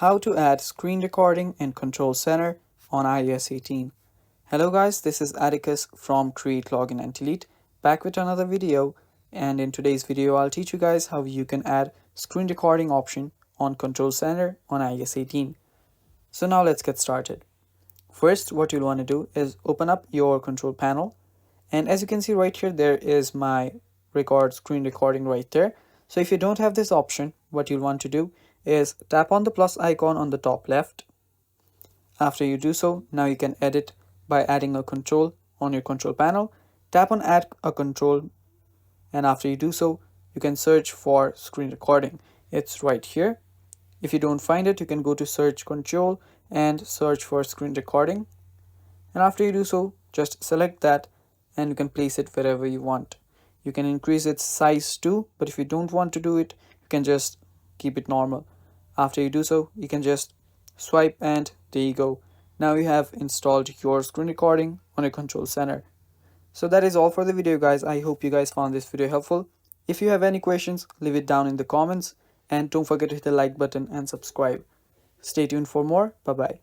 How to add screen recording in Control Center on iOS 18. Hello guys, this is Atticus from Create Login and Delete, back with another video, and in today's video I'll teach you guys how you can add screen recording option on Control Center on iOS 18. So now let's get started. First, what you'll want to do is open up your control panel, and as you can see right here, there is my record screen recording right there. So if you don't have this option, what you'll want to do is tap on the plus icon on the top left. After you do so, now you can edit by adding a control on your control panel. Tap on add a control, and after you do so, you can search for screen recording. It's right here. If you don't find it, you can go to search control and search for screen recording, and after you do so, just select that and you can place it wherever you want. You can increase its size too, but if you don't want to do it, you can just keep it normal. After you do so, you can just swipe and there you go. Now you have installed your screen recording on your control center. So that is all for the video guys. I hope you guys found this video helpful. If you have any questions, leave it down in the comments, and don't forget to hit the like button and subscribe. Stay tuned for more. Bye bye.